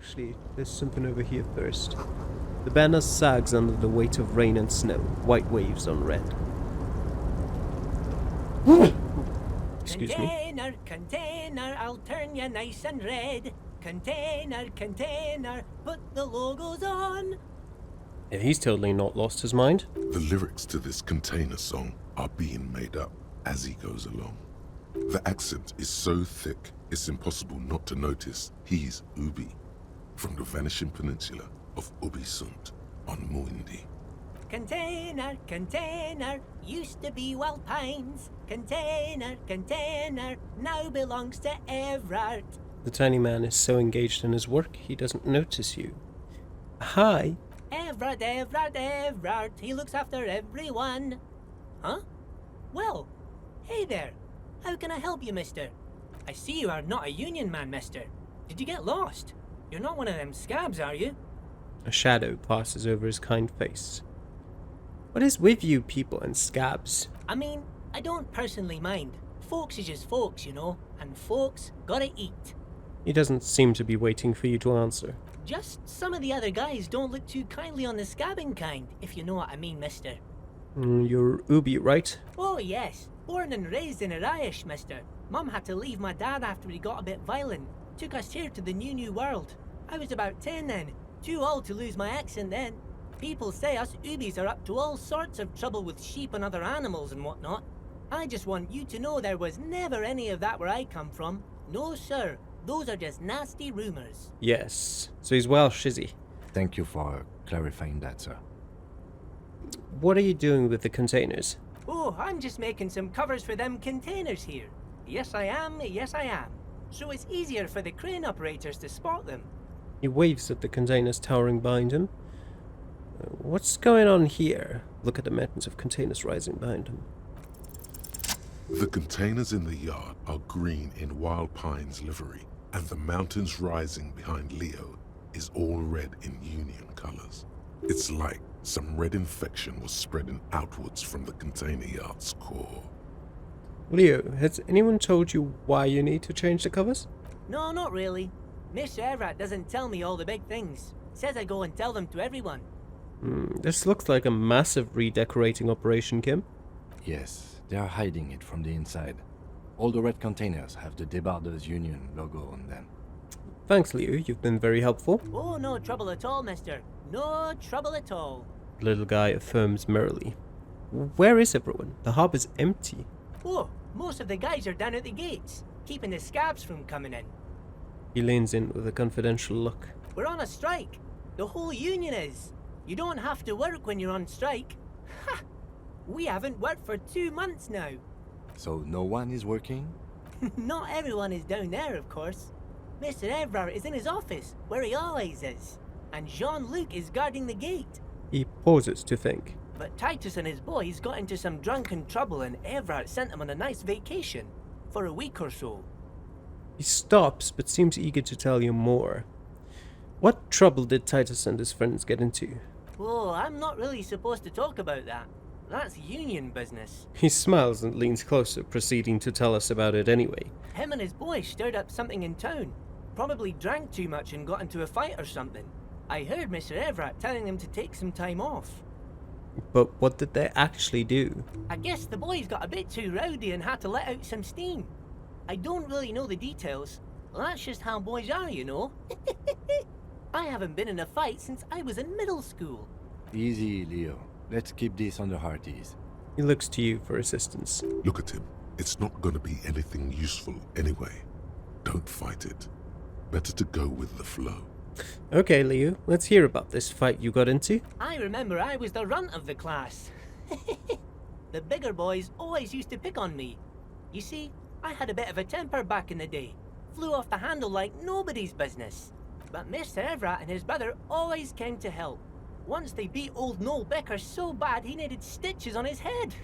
actually, there's something over here first. The banner sags under the weight of rain and snow, white waves on red. Excuse me. Container, container, I'll turn you nice and red. Container, container, put the logos on. Yeah, he's totally not lost his mind. The lyrics to this container song are being made up as he goes along. The accent is so thick, it's impossible not to notice he's Ubi, from the vanishing peninsula of Ubisunt on Muindi. Container, container, used to be Wild Pines. Container, container, now belongs to Evrart. The tiny man is so engaged in his work, he doesn't notice you. Hi. Evrart, Evrart, Evrart, he looks after everyone. Huh? Well, hey there. How can I help you, mister? I see you are not a union man, mister. Did you get lost? You're not one of them scabs, are you? A shadow passes over his kind face. What is with you people and scabs? I mean, I don't personally mind. Folks is just folks, you know, and folks gotta eat. He doesn't seem to be waiting for you to answer. Just some of the other guys don't look too kindly on the scabbing kind, if you know what I mean, mister. You're Ubi, right? Oh yes, born and raised in Arish, mister. Mum had to leave my dad after he got a bit violent. Took us here to the new world. I was about 10 then, too old to lose my accent then. People say us Ubis are up to all sorts of trouble with sheep and other animals and whatnot. I just want you to know there was never any of that where I come from. No sir, those are just nasty rumours. Yes. So he's Welsh, is he? Thank you for clarifying that, sir. What are you doing with the containers? Oh, I'm just making some covers for them containers here. Yes I am, yes I am. So it's easier for the crane operators to spot them. He waves at the containers towering behind him. What's going on here? Look at the mountains of containers rising behind him. The containers in the yard are green in Wild Pine's livery, and the mountains rising behind Leo is all red in Union colors. It's like some red infection was spreading outwards from the container yard's core. Leo, has anyone told you why you need to change the covers? No, not really. Mr. Evrart doesn't tell me all the big things. Says I go and tell them to everyone. This looks like a massive redecorating operation, Kim. Yes, they are hiding it from the inside. All the red containers have the Debarders Union logo on them. Thanks, Leo. You've been very helpful. Oh, no trouble at all, mister. No trouble at all. The little guy affirms merrily. Where is everyone? The harbor's empty. Oh, most of the guys are down at the gates, keeping the scabs from coming in. He leans in with a confidential look. We're on a strike. The whole union is. You don't have to work when you're on strike. Ha! We haven't worked for 2 months now. So no one is working? Not everyone is down there, of course. Mr. Evrart is in his office, where he always is. And Jean-Luc is guarding the gate. He pauses to think. But Titus and his boys got into some drunken trouble and Evrart sent them on a nice vacation. For a week or so. He stops, but seems eager to tell you more. What trouble did Titus and his friends get into? Oh, I'm not really supposed to talk about that. That's union business. He smiles and leans closer, proceeding to tell us about it anyway. Him and his boys stirred up something in town. Probably drank too much and got into a fight or something. I heard Mr. Evrart telling them to take some time off. But what did they actually do? I guess the boys got a bit too rowdy and had to let out some steam. I don't really know the details. That's just how boys are, you know. I haven't been in a fight since I was in middle school. Easy, Leo. Let's keep this on the hearties. He looks to you for assistance. Look at him. It's not going to be anything useful anyway. Don't fight it. Better to go with the flow. Okay, Leo, let's hear about this fight you got into. I remember I was the runt of the class. The bigger boys always used to pick on me. You see, I had a bit of a temper back in the day. Flew off the handle like nobody's business. But Mr. Evrart and his brother always came to help. Once they beat old Noel Becker so bad he needed stitches on his head.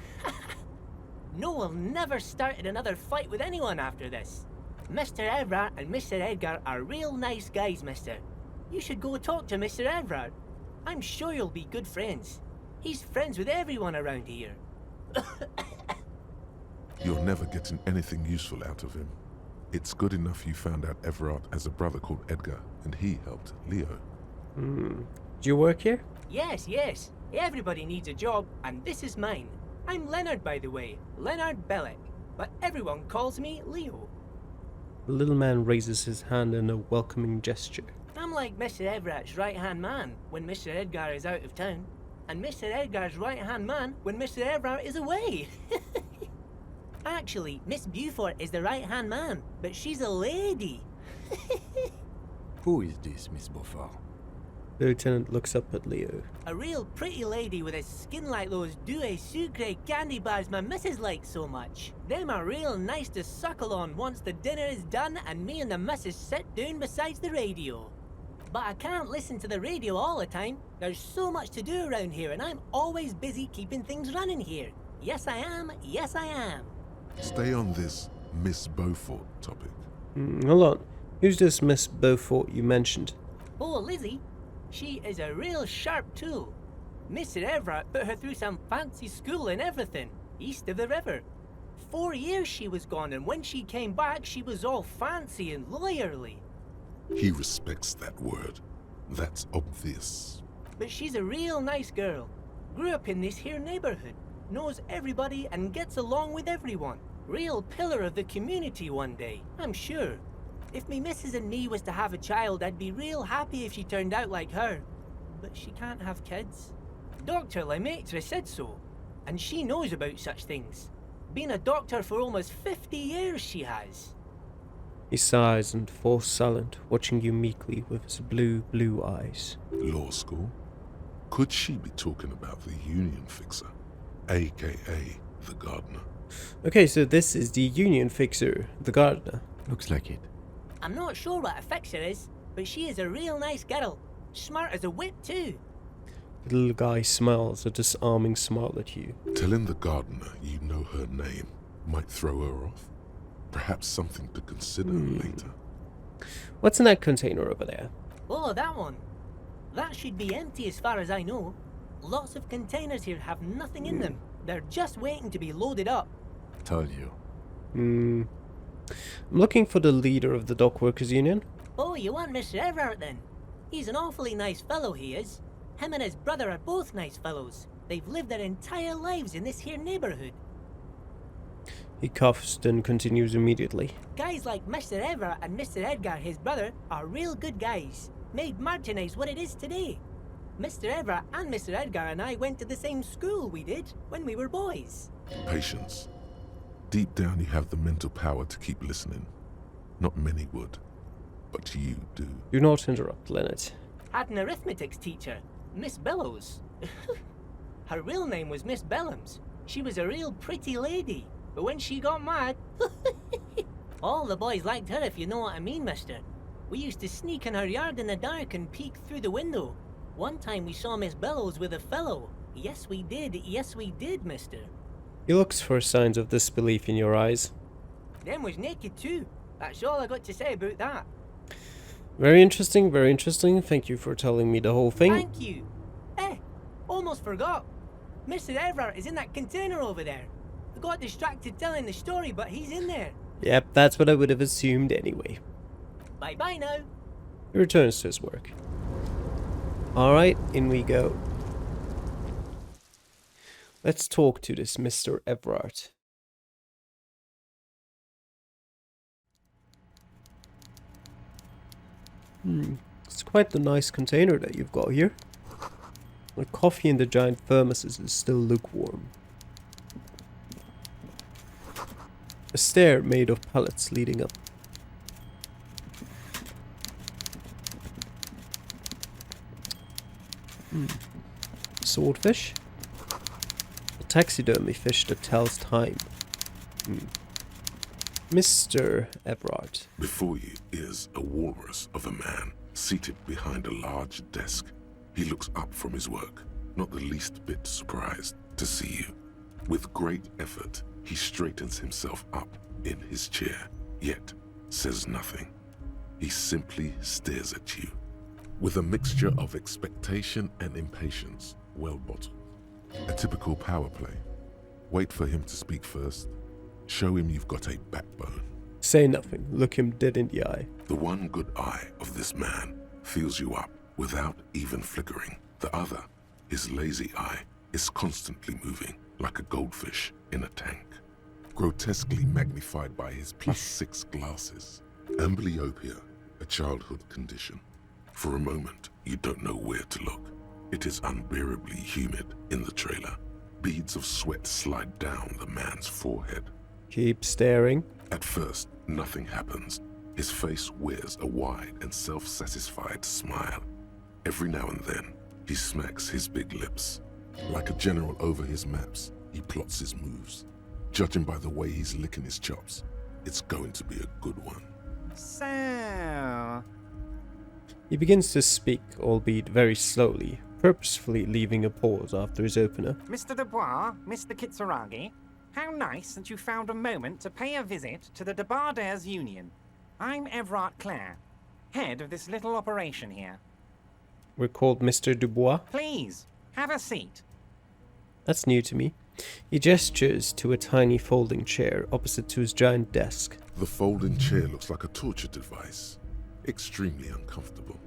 Noel never started another fight with anyone after this. Mr. Evrart and Mr. Edgar are real nice guys, mister. You should go talk to Mr. Evrart. I'm sure you'll be good friends. He's friends with everyone around here. You're never getting anything useful out of him. It's good enough you found out Evrart has a brother called Edgar and he helped Leo. Do you work here? Yes, yes. Everybody needs a job, and this is mine. I'm Leonard, by the way. Leonard Bellick. But everyone calls me Leo. The little man raises his hand in a welcoming gesture. I'm like Mr. Evrat's right-hand man when Mr. Edgar is out of town, and Mr. Edgar's right-hand man when Mr. Evrart is away. Actually, Miss Beaufort is the right-hand man, but she's a lady. Who is this, Miss Beaufort? The lieutenant looks up at Leo. A real pretty lady with a skin like those douce sucre candy bars my missus likes so much. Them are real nice to suckle on once the dinner is done and me and the missus sit down beside the radio. But I can't listen to the radio all the time. There's so much to do around here and I'm always busy keeping things running here. Yes I am, yes I am. Stay on this Miss Beaufort topic. Hold on. Who's this Miss Beaufort you mentioned? Oh, Lizzie. She is a real sharp tool. Mr. Evrart put her through some fancy school and everything, east of the river. 4 years she was gone, and when she came back, she was all fancy and lawyerly. He respects that word. That's obvious. But she's a real nice girl. Grew up in this here neighborhood, knows everybody and gets along with everyone. Real pillar of the community one day, I'm sure. If me missus and me was to have a child, I'd be real happy if she turned out like her. But she can't have kids. Dr. Lemaitre said so, and she knows about such things. Been a doctor for almost 50 years she has. He sighs and falls silent, watching you meekly with his blue eyes. Law school? Could she be talking about the union fixer, aka the gardener? Okay, so this is the union fixer, the gardener. Looks like it. I'm not sure what a fixer is, but she is a real nice girl. Smart as a whip too. The little guy smiles a disarming smile at you. Telling the gardener you know her name might throw her off. Perhaps something to consider later. What's in that container over there? Oh, that one. That should be empty as far as I know. Lots of containers here have nothing in them. They're just waiting to be loaded up. Told you. I'm looking for the leader of the Dockworkers Union. Oh, you want Mr. Evrart then? He's an awfully nice fellow, he is. Him and his brother are both nice fellows. They've lived their entire lives in this here neighborhood. He coughs, then continues immediately. Guys like Mr. Evrart and Mr. Edgar, his brother, are real good guys. Made Martinez what it is today. Mr. Evrart and Mr. Edgar and I went to the same school we did when we were boys. Patience. Deep down you have the mental power to keep listening. Not many would, but you do. Do not interrupt, Leonard. Had an arithmetics teacher, Miss Bellows. Her real name was Miss Bellams. She was a real pretty lady, but when she got mad, all the boys liked her if you know what I mean, mister. We used to sneak in her yard in the dark and peek through the window. One time we saw Miss Bellows with a fellow. Yes, we did, mister. He looks for signs of disbelief in your eyes. Them was naked too. That's all I got to say about that. Very interesting, very interesting. Thank you for telling me the whole thing. Thank you. Almost forgot. Mr. Evrart is in that container over there. I got distracted telling the story, but he's in there. Yep, that's what I would have assumed anyway. Bye-bye now. He returns to his work. Alright, in we go. Let's talk to this Mr. Evrart. It's quite the nice container that you've got here. The coffee in the giant thermoses is still lukewarm. A stair made of pallets leading up. Swordfish? A taxidermy fish that tells time. Mr. Evrart. Before you is a walrus of a man seated behind a large desk. He looks up from his work, not the least bit surprised to see you. With great effort, he straightens himself up in his chair, yet says nothing. He simply stares at you, with a mixture of expectation and impatience, well bottled. A typical power play. Wait for him to speak first. Show him you've got a backbone. Say nothing. Look him dead in the eye. The one good eye of this man fills you up without even flickering. The other, his lazy eye, is constantly moving like a goldfish in a tank, grotesquely magnified by his +6 glasses. Amblyopia, a childhood condition. For a moment, you don't know where to look. It is unbearably humid in the trailer. Beads of sweat slide down the man's forehead. Keep staring. At first, nothing happens. His face wears a wide and self-satisfied smile. Every now and then, he smacks his big lips. Like a general over his maps, he plots his moves. Judging by the way he's licking his chops, it's going to be a good one. So... He begins to speak, albeit very slowly, purposefully leaving a pause after his opener. Mr. Dubois, Mr. Kitsuragi, how nice that you found a moment to pay a visit to the Debardairs Union. I'm Evrart Clare, head of this little operation here. We're called Mr. Dubois. Please, have a seat. That's new to me. He gestures to a tiny folding chair opposite to his giant desk. The folding chair looks like a torture device. Extremely uncomfortable.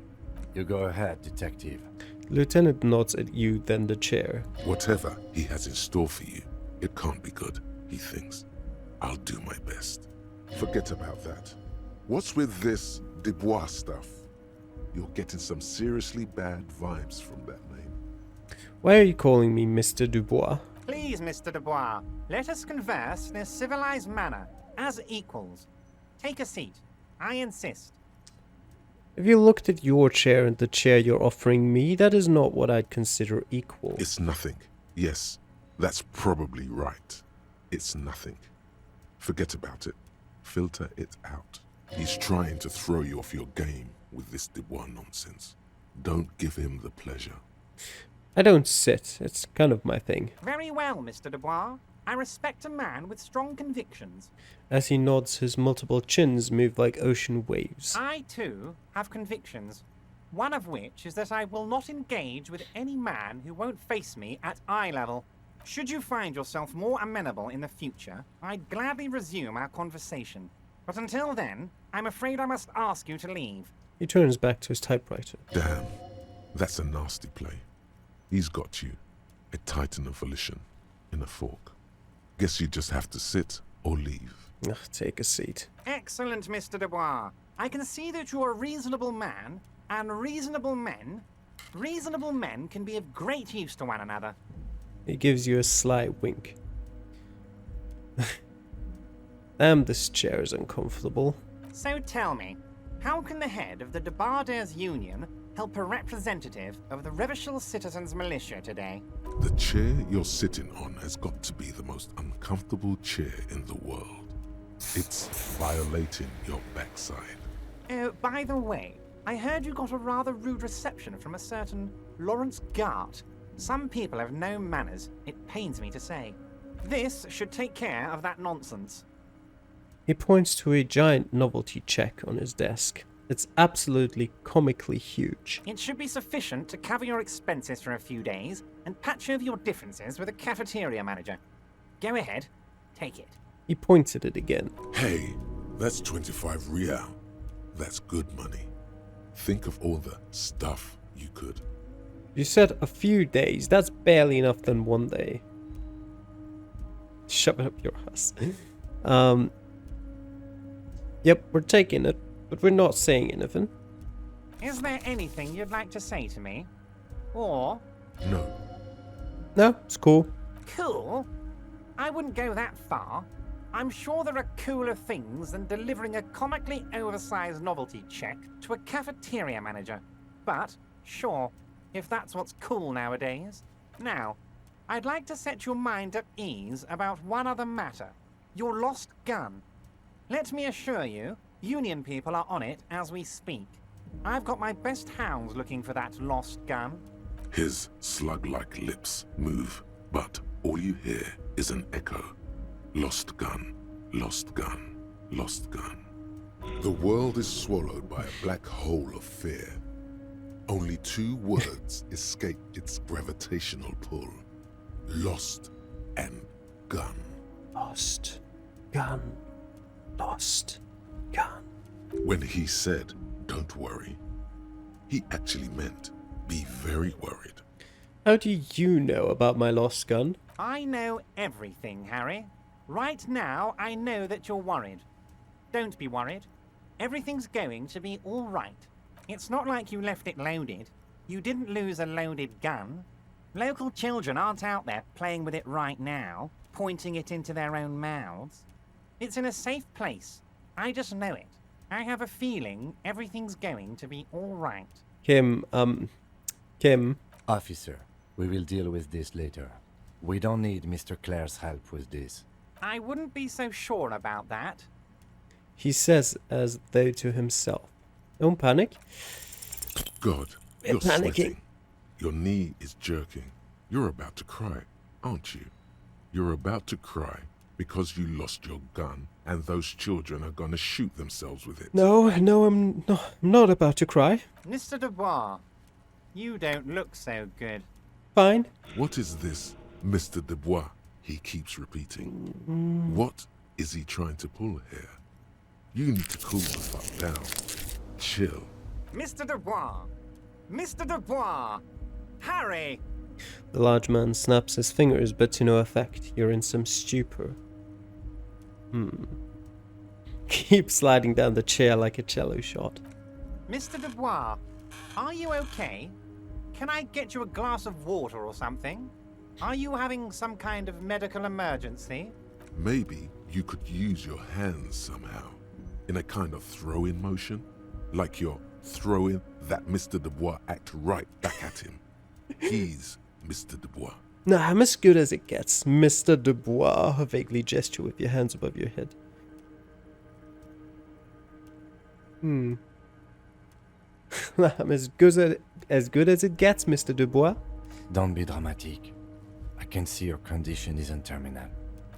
You go ahead, detective. Lieutenant nods at you, then the chair. Whatever he has in store for you, it can't be good, he thinks. I'll do my best. Forget about that. What's with this Dubois stuff? You're getting some seriously bad vibes from that name. Why are you calling me Mr. Dubois? Please, Mr. Dubois, let us converse in a civilized manner, as equals. Take a seat. I insist. If you looked at your chair and the chair you're offering me, that is not what I'd consider equal. It's nothing. Yes, that's probably right. It's nothing. Forget about it. Filter it out. He's trying to throw you off your game with this Dubois nonsense. Don't give him the pleasure. I don't sit. It's kind of my thing. Very well, Mr. Dubois. I respect a man with strong convictions. As he nods, his multiple chins move like ocean waves. I, too, have convictions. One of which is that I will not engage with any man who won't face me at eye level. Should you find yourself more amenable in the future, I'd gladly resume our conversation. But until then, I'm afraid I must ask you to leave. He turns back to his typewriter. Damn, that's a nasty play. He's got you. A titan of volition in a fork. Guess you just have to sit or leave. Ugh, take a seat. Excellent, Mr. Dubois. I can see that you're a reasonable man, and reasonable men can be of great use to one another. He gives you a sly wink. Damn, this chair is uncomfortable. So tell me, how can the head of the Debardairs Union help a representative of the Revachol Citizens Militia today? The chair you're sitting on has got to be the most uncomfortable chair in the world. It's violating your backside. Oh, by the way, I heard you got a rather rude reception from a certain Lawrence Gart. Some people have no manners, it pains me to say. This should take care of that nonsense. He points to a giant novelty check on his desk. It's absolutely comically huge. It should be sufficient to cover your expenses for a few days and patch over your differences with a cafeteria manager. Go ahead, take it. He points at it again. Hey, that's 25 real. That's good money. Think of all the stuff you could. You said a few days. That's barely enough than 1 day. Shove it up your ass. Yep, we're taking it, but we're not saying anything. Is there anything you'd like to say to me? Or... No. No, it's cool. Cool? I wouldn't go that far. I'm sure there are cooler things than delivering a comically oversized novelty check to a cafeteria manager. But, sure, if that's what's cool nowadays. Now, I'd like to set your mind at ease about one other matter. Your lost gun. Let me assure you, Union people are on it as we speak. I've got my best hounds looking for that lost gun. His slug-like lips move, but all you hear is an echo. Lost gun, lost gun, lost gun. The world is swallowed by a black hole of fear. Only 2 words escape its gravitational pull. Lost and gun. Lost. Gun. Lost. Gun. When he said, "Don't worry," He actually meant, be very worried. How do you know about my lost gun? I know everything, Harry. Right now, I know that you're worried. Don't be worried. Everything's going to be all right. It's not like you left it loaded. You didn't lose a loaded gun. Local children aren't out there playing with it right now, pointing it into their own mouths. It's in a safe place. I just know it. I have a feeling everything's going to be all right. Kim. Officer, we will deal with this later. We don't need Mr. Clare's help with this. I wouldn't be so sure about that. He says as though to himself. Don't panic. God, We're you're panicking. sweating. Your knee is jerking. You're about to cry, aren't you? You're about to cry because you lost your gun and those children are going to shoot themselves with it. No, I'm not about to cry. Mr. Dubois, you don't look so good. Fine. What is this, Mr. Dubois? He keeps repeating. What is he trying to pull here? You need to cool the fuck down. Chill. Mr. Dubois! Mr. Dubois! Harry! The large man snaps his fingers, but to no effect. You're in some stupor. Keep sliding down the chair like a cello shot. Mr. Dubois, are you okay? Can I get you a glass of water or something? Are you having some kind of medical emergency? Maybe you could use your hands somehow, in a kind of throw-in motion, like you're throwing that Mr. Dubois act right back at him. He's Mr. Dubois. Nah, I'm as good as it gets, Mr. Dubois. Vaguely gesture with your hands above your head. I'm as good as it gets, Mr. Dubois. Don't be dramatic. I can see your condition isn't terminal.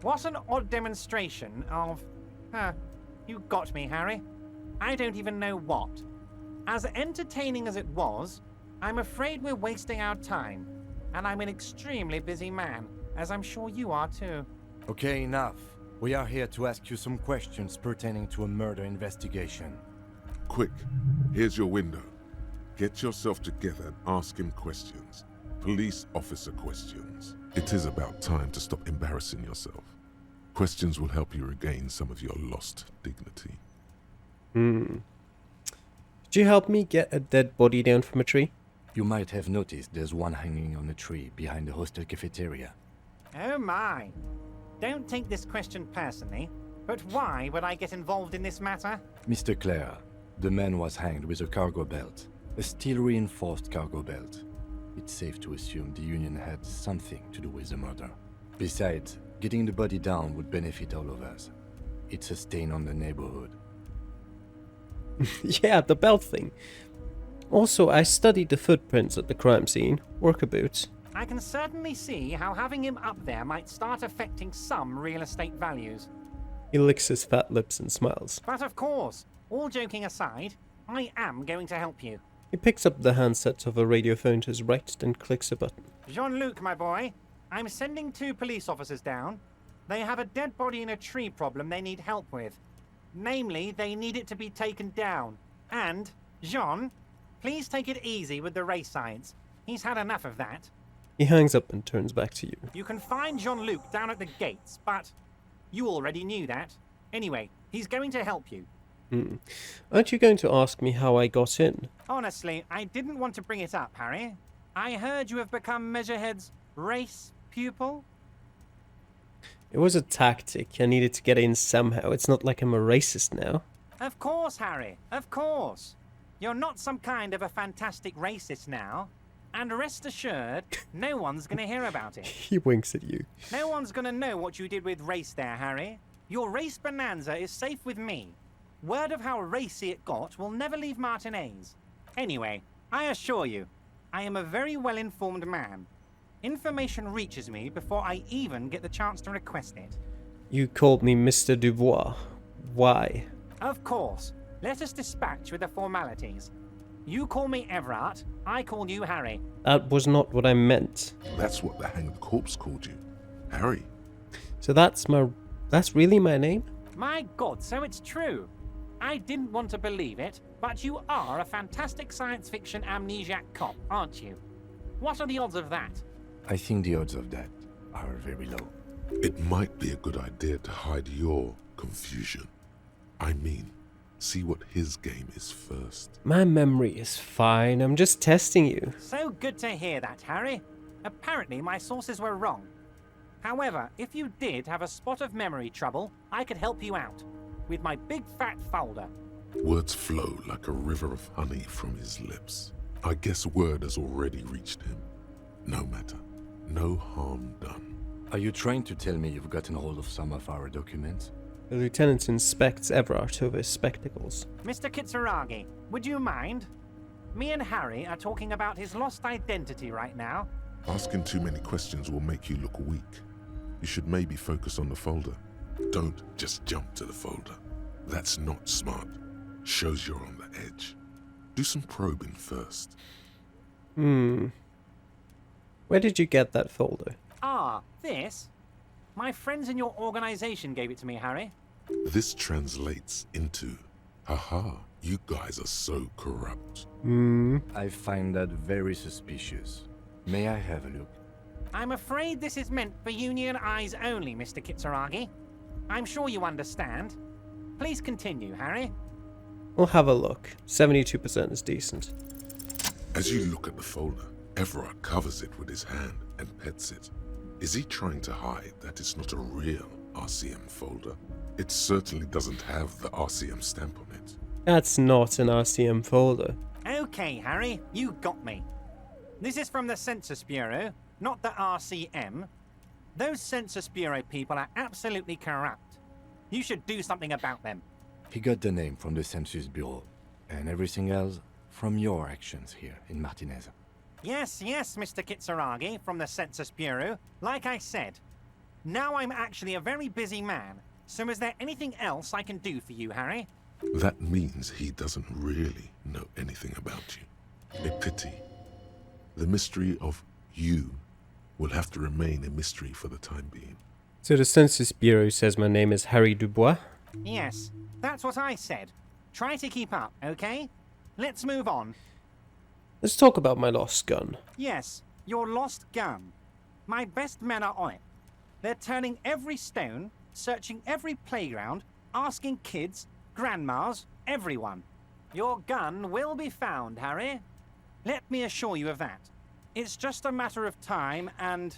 What an odd demonstration of... you got me, Harry. I don't even know what. As entertaining as it was, I'm afraid we're wasting our time. And I'm an extremely busy man, as I'm sure you are too. Okay, enough. We are here to ask you some questions pertaining to a murder investigation. Quick, here's your window. Get yourself together and ask him questions. Police officer questions. It is about time to stop embarrassing yourself. Questions will help you regain some of your lost dignity. Could you help me get a dead body down from a tree? You might have noticed there's one hanging on a tree behind the hostel cafeteria. Oh my. Don't take this question personally, but why would I get involved in this matter? Mr. Clare, the man was hanged with a cargo belt. A steel-reinforced cargo belt. It's safe to assume the Union had something to do with the murder. Besides, getting the body down would benefit all of us. It's a stain on the neighborhood. Yeah, the belt thing. Also, I studied the footprints at the crime scene. Worker boots. I can certainly see how having him up there might start affecting some real estate values. He licks his fat lips and smiles. But of course, all joking aside, I am going to help you. He picks up the handset of a radiophone to his right, then clicks a button. Jean-Luc, my boy, I'm sending 2 police officers down. They have a dead body in a tree problem they need help with. Namely, they need it to be taken down. And, Jean, please take it easy with the race science. He's had enough of that. He hangs up and turns back to you. You can find Jean-Luc down at the gates, but you already knew that. Anyway, he's going to help you. Aren't you going to ask me how I got in? Honestly, I didn't want to bring it up, Harry. I heard you have become Measurehead's race pupil. It was a tactic. I needed to get in somehow. It's not like I'm a racist now. Of course, Harry, of course. You're not some kind of a fantastic racist now. And rest assured, no one's going to hear about it. He winks at you. No one's going to know what you did with race there, Harry. Your race bonanza is safe with me. Word of how racy it got will never leave Martinez. Anyway, I assure you, I am a very well-informed man. Information reaches me before I even get the chance to request it. You called me Mr. Dubois. Why? Of course. Let us dispatch with the formalities. You call me Evrart, I call you Harry. That was not what I meant. That's what the hanged corpse called you. Harry. So that's really my name? My God, so it's true. I didn't want to believe it, But you are a fantastic science fiction amnesiac cop, aren't you? What are the odds of that? I think the odds of that are very low. It might be a good idea to hide your confusion. I mean, see what his game is first. My memory is fine. I'm just testing you. So good to hear that, Harry. Apparently my sources were wrong. However, if you did have a spot of memory trouble, I could help you out with my big fat folder. Words flow like a river of honey from his lips. I guess word has already reached him. No matter. No harm done. Are you trying to tell me you've gotten hold of some of our documents? The lieutenant inspects Evrart over his spectacles. Mr. Kitsuragi, would you mind? Me and Harry are talking about his lost identity right now. Asking too many questions will make you look weak. You should maybe focus on the folder. Don't just jump to the folder. That's not smart. Shows you're on the edge. Do some probing first. Where did you get that folder? Ah, this? My friends in your organization gave it to me, Harry. This translates into, haha, you guys are so corrupt. I find that very suspicious. May I have a look? I'm afraid this is meant for Union eyes only, Mr. Kitsuragi. I'm sure you understand. Please continue, Harry. We'll have a look. 72% is decent. As you look at the folder, Evrart covers it with his hand and pets it. Is he trying to hide that it's not a real RCM folder? It certainly doesn't have the RCM stamp on it. That's not an RCM folder. Okay, Harry, you got me. This is from the Census Bureau, not the RCM. Those Census Bureau people are absolutely corrupt. You should do something about them. He got the name from the Census Bureau, and everything else from your actions here in Martinez. Yes, Mr. Kitsuragi from the Census Bureau. Like I said, now I'm actually a very busy man, so is there anything else I can do for you, Harry? That means he doesn't really know anything about you. A pity. The mystery of you will have to remain a mystery for the time being. So the Census Bureau says my name is Harry Dubois. Yes, that's what I said. Try to keep up, okay? Let's move on. Let's talk about my lost gun. Yes, your lost gun. My best men are on it. They're turning every stone, searching every playground, asking kids, grandmas, everyone. Your gun will be found, Harry. Let me assure you of that. It's just a matter of time and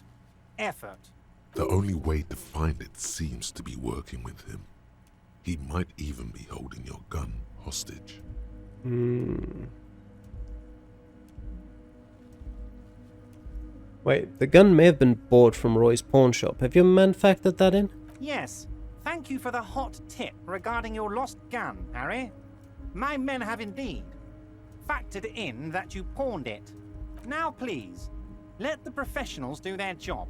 effort. The only way to find it seems to be working with him. He might even be holding your gun hostage. Wait, the gun may have been bought from Roy's pawn shop. Have your men factored that in? Yes, thank you for the hot tip regarding your lost gun, Harry. My men have indeed factored in that you pawned it. Now please, let the professionals do their job.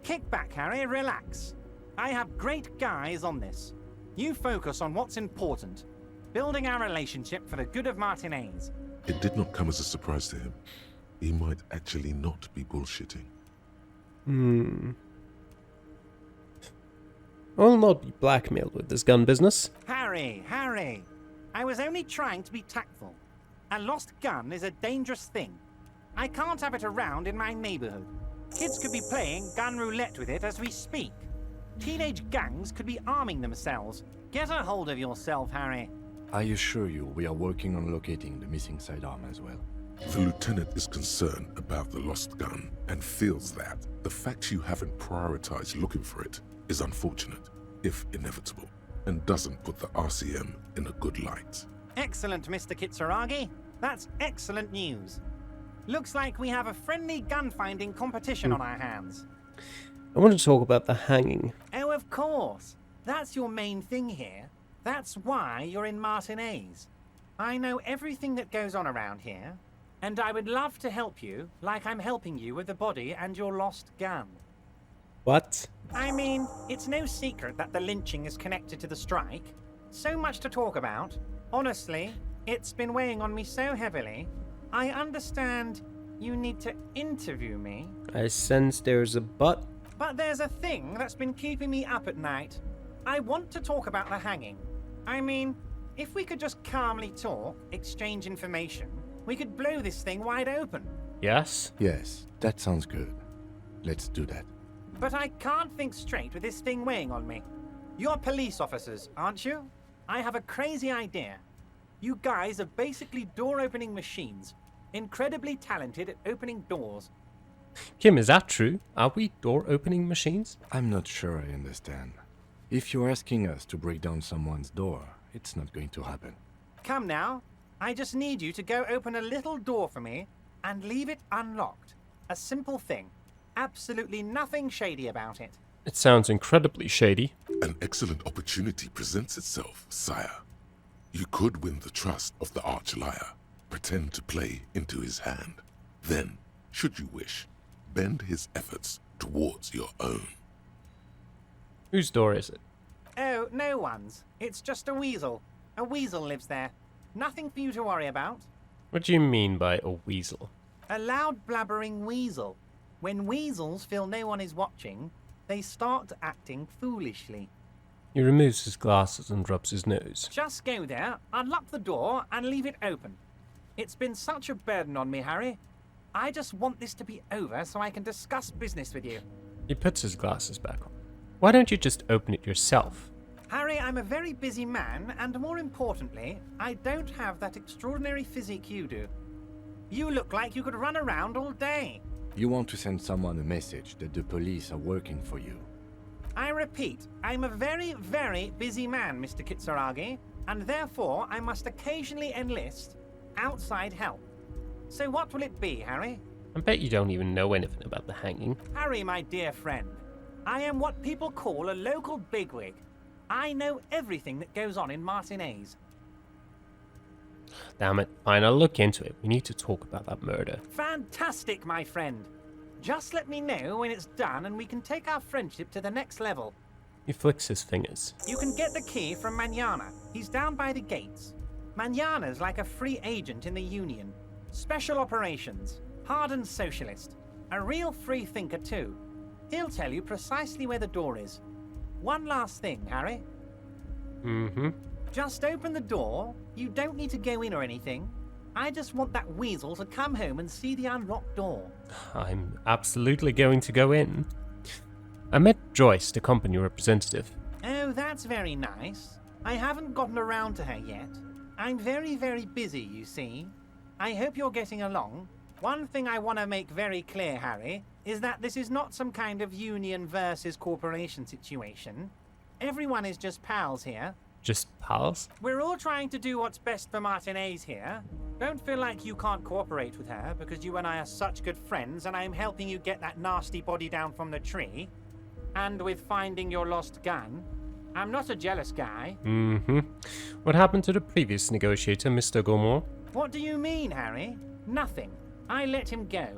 Kick back, Harry, relax. I have great guys on this. You focus on what's important, building our relationship for the good of Martinez. It did not come as a surprise to him. He might actually not be bullshitting. I'll not be blackmailed with this gun business. Harry, I was only trying to be tactful. A lost gun is a dangerous thing. I can't have it around in my neighborhood. Kids could be playing gun roulette with it as we speak. Teenage gangs could be arming themselves. Get a hold of yourself, Harry. I assure you we are working on locating the missing sidearm as well. The lieutenant is concerned about the lost gun and feels that the fact you haven't prioritized looking for it is unfortunate, if inevitable, and doesn't put the RCM in a good light. Excellent, Mr. Kitsuragi. That's excellent news. Looks like we have a friendly gun-finding competition on our hands. I want to talk about the hanging. Oh, of course. That's your main thing here. That's why you're in Martinez. I know everything that goes on around here, and I would love to help you like I'm helping you with the body and your lost gun. What? I mean, it's no secret that the lynching is connected to the strike. So much to talk about. Honestly, it's been weighing on me so heavily. I understand you need to interview me. I sense there's a but. But there's a thing that's been keeping me up at night. I want to talk about the hanging. I mean, If we could just calmly talk, exchange information, we could blow this thing wide open. Yes? Yes, that sounds good. Let's do that. But I can't think straight with this thing weighing on me. You're police officers, aren't you? I have a crazy idea. You guys are basically door-opening machines, incredibly talented at opening doors. Kim, is that true? Are we door-opening machines? I'm not sure I understand. If you're asking us to break down someone's door, it's not going to happen. Come now, I just need you to go open a little door for me and leave it unlocked. A simple thing. Absolutely nothing shady about it. It sounds incredibly shady. An excellent opportunity presents itself, sire. You could win the trust of the archliar, pretend to play into his hand. Then, should you wish, bend his efforts towards your own. Whose door is it? Oh, no one's. It's just a weasel. A weasel lives there. Nothing for you to worry about. What do you mean by a weasel? A loud blabbering weasel. When weasels feel no one is watching, they start acting foolishly. He removes his glasses and rubs his nose. Just go there, unlock the door, and leave it open. It's been such a burden on me, Harry. I just want this to be over so I can discuss business with you. He puts his glasses back on. Why don't you just open it yourself? Harry, I'm a very busy man, and more importantly, I don't have that extraordinary physique you do. You look like you could run around all day. You want to send someone a message that the police are working for you. I repeat, I'm a very, very busy man, Mr. Kitsuragi, and therefore I must occasionally enlist outside help. So what will it be, Harry? I bet you don't even know anything about the hanging. Harry, my dear friend, I am what people call a local bigwig. I know everything that goes on in Martinez. Damn it. Fine, I'll look into it. We need to talk about that murder. Fantastic, my friend. Just let me know when it's done and we can take our friendship to the next level. He flicks his fingers. You can get the key from Manana. He's down by the gates. Manana's like a free agent in the Union. Special operations. Hardened socialist. A real free thinker, too. He'll tell you precisely where the door is. One last thing, Harry. Mm-hmm. Just open the door. You don't need to go in or anything. I just want that weasel to come home and see the unlocked door. I'm absolutely going to go in. I met Joyce, the company representative. Oh, that's very nice. I haven't gotten around to her yet. I'm very, very busy, you see. I hope you're getting along. One thing I want to make very clear, Harry, is that this is not some kind of union versus corporation situation. Everyone is just pals here. Just pals? We're all trying to do what's best for Martinez here. Don't feel like you can't cooperate with her because you and I are such good friends and I'm helping you get that nasty body down from the tree. And with finding your lost gun. I'm not a jealous guy. Mm-hmm. What happened to the previous negotiator, Mr. Gilmore? What do you mean, Harry? Nothing. I let him go.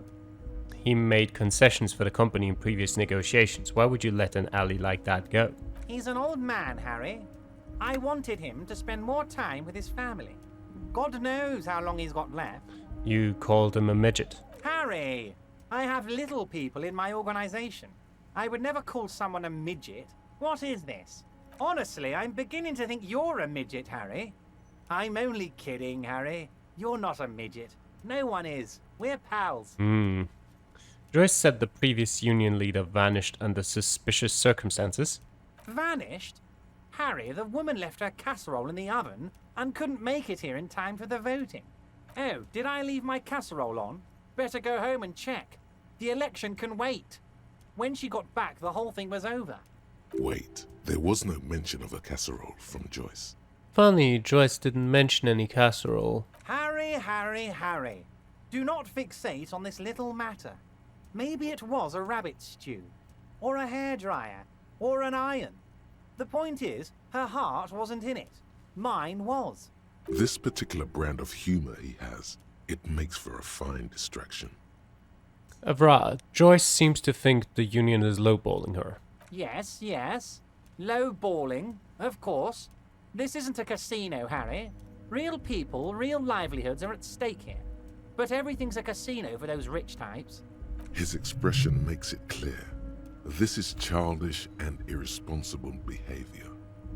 He made concessions for the company in previous negotiations. Why would you let an ally like that go? He's an old man, Harry. I wanted him to spend more time with his family. God knows how long he's got left. You called him a midget. Harry! I have little people in my organization. I would never call someone a midget. What is this? Honestly, I'm beginning to think you're a midget, Harry. I'm only kidding, Harry. You're not a midget. No one is. We're pals. Joyce said the previous union leader vanished under suspicious circumstances. Vanished? Harry, the woman left her casserole in the oven and couldn't make it here in time for the voting. Oh, did I leave my casserole on? Better go home and check. The election can wait. When she got back, the whole thing was over. Wait, there was no mention of a casserole from Joyce. Funny, Joyce didn't mention any casserole. Harry, Harry, Harry. Do not fixate on this little matter. Maybe it was a rabbit stew, or a hairdryer, or an iron. The point is, her heart wasn't in it. Mine was. This particular brand of humor he has, it makes for a fine distraction. Evrart, Joyce seems to think the union is lowballing her. Yes, yes. Low-balling, of course. This isn't a casino, Harry. Real people, real livelihoods are at stake here. But everything's a casino for those rich types. His expression makes it clear. This is childish and irresponsible behavior.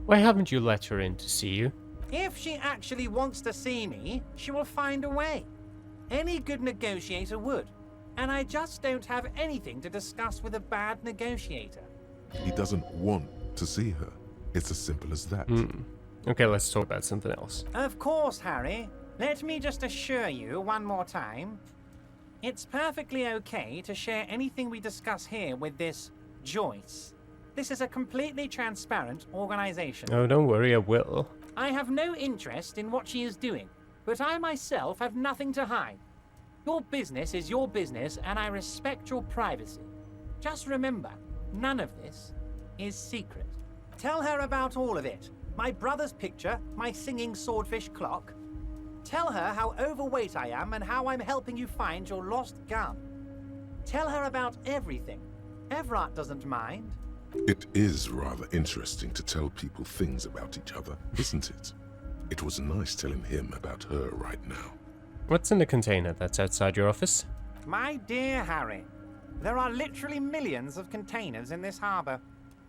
Why haven't you let her in to see you? If she actually wants to see me, she will find a way. Any good negotiator would. And I just don't have anything to discuss with a bad negotiator. He doesn't want to see her. It's as simple as that. Okay, let's talk about something else. Of course, Harry. Let me just assure you one more time. It's perfectly okay to share anything we discuss here with this Joyce. This is a completely transparent organization. Oh, don't worry, I will. I have no interest in what she is doing, but I myself have nothing to hide. Your business is your business, and I respect your privacy. Just remember, none of this is secret. Tell her about all of it. My brother's picture, my singing swordfish clock. Tell her how overweight I am and how I'm helping you find your lost gun. Tell her about everything. Evrart doesn't mind. It is rather interesting to tell people things about each other, isn't it? It was nice telling him about her right now. What's in the container that's outside your office? My dear Harry, there are literally millions of containers in this harbor.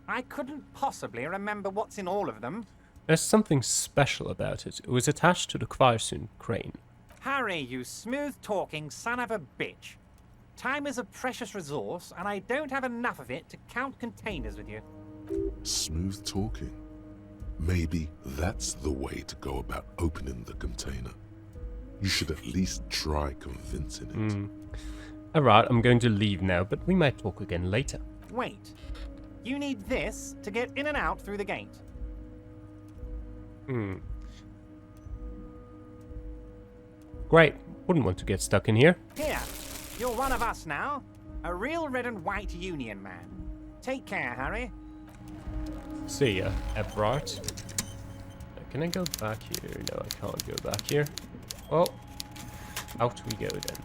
I couldn't possibly remember what's in all of them. There's something special about it. It was attached to the Kvarsun crane. Harry, you smooth-talking son of a bitch. Time is a precious resource, and I don't have enough of it to count containers with you. Smooth talking. Maybe that's the way to go about opening the container. You should at least try convincing it. Alright, I'm going to leave now, but we might talk again later. Wait. You need this to get in and out through the gate. Great. Wouldn't want to get stuck in here. Here, you're one of us now. A real red and white union man. Take care, Harry. See ya, Evrart. Can I go back here? No, I can't go back here. Well, out we go then.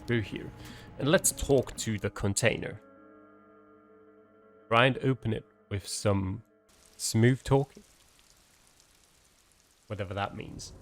Through here. And let's talk to the container. Try and open it with some smooth talking. Whatever that means.